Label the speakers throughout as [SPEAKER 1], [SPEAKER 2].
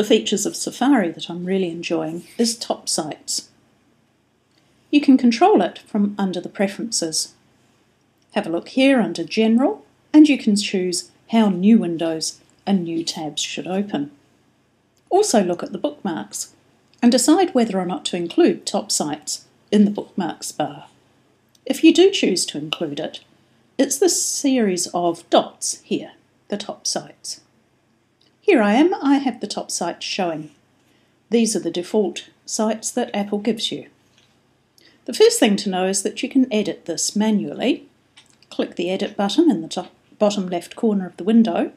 [SPEAKER 1] the features of Safari that I'm really enjoying is Top Sites. You can control it from under the Preferences. Have a look here under General, and you can choose how new windows and new tabs should open. Also look at the bookmarks and decide whether or not to include Top Sites in the bookmarks bar. If you do choose to include it, it's this series of dots here, the Top Sites. Here I have the top sites showing. These are the default sites that Apple gives you. The first thing to know is that you can edit this manually. Click the Edit button in the bottom left corner of the window,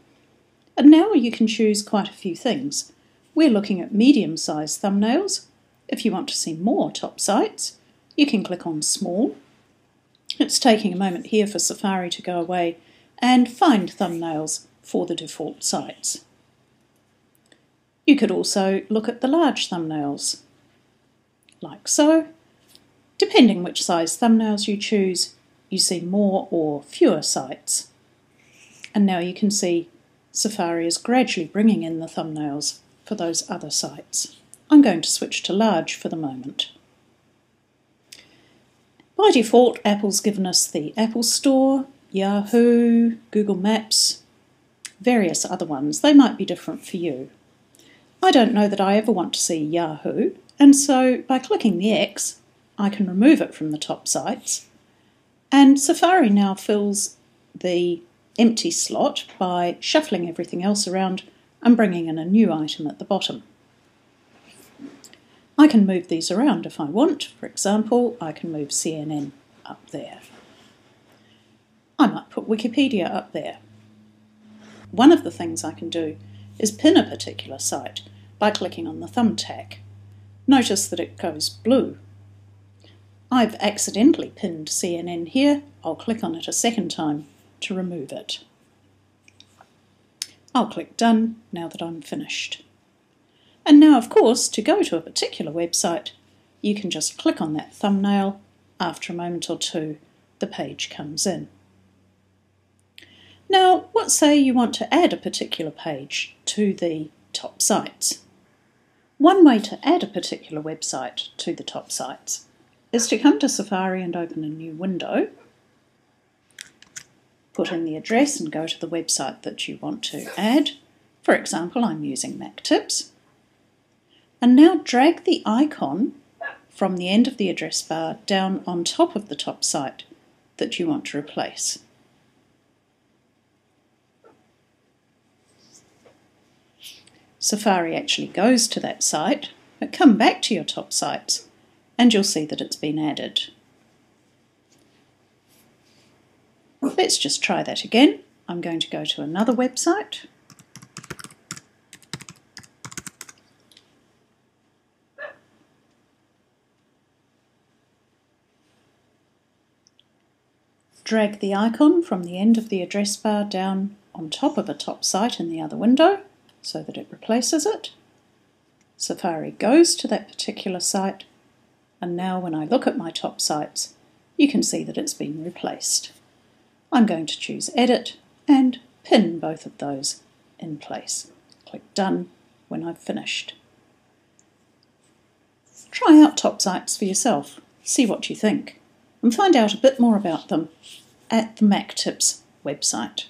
[SPEAKER 1] and now you can choose quite a few things. We're looking at medium-sized thumbnails. If you want to see more top sites, you can click on Small. It's taking a moment here for Safari to go away and find thumbnails for the default sites. You could also look at the large thumbnails, like so. Depending which size thumbnails you choose, you see more or fewer sites. And now you can see Safari is gradually bringing in the thumbnails for those other sites. I'm going to switch to large for the moment. By default, Apple's given us the Apple Store, Yahoo, Google Maps, various other ones. They might be different for you. I don't know that I ever want to see Yahoo, and so by clicking the X, I can remove it from the top sites. And Safari now fills the empty slot by shuffling everything else around and bringing in a new item at the bottom. I can move these around if I want. For example, I can move CNN up there. I might put Wikipedia up there. One of the things I can do is pin a particular site by clicking on the thumbtack. Notice that it goes blue. I've accidentally pinned CNN here. I'll click on it a second time to remove it. I'll click Done now that I'm finished. And now, of course, to go to a particular website, you can just click on that thumbnail. After a moment or two, the page comes in. Now, let's say you want to add a particular page to the top sites. One way to add a particular website to the top sites is to come to Safari and open a new window, put in the address and go to the website that you want to add. For example, I'm using Mac Tips. And now drag the icon from the end of the address bar down on top of the top site that you want to replace. Safari actually goes to that site, but come back to your top sites and you'll see that it's been added. Let's just try that again. I'm going to go to another website. Drag the icon from the end of the address bar down on top of a top site in the other window so that it replaces it. Safari goes to that particular site, and now when I look at my top sites, you can see that it's been replaced. I'm going to choose Edit and pin both of those in place. Click Done when I've finished. Try out top sites for yourself, see what you think, and find out a bit more about them at the Mac Tips website.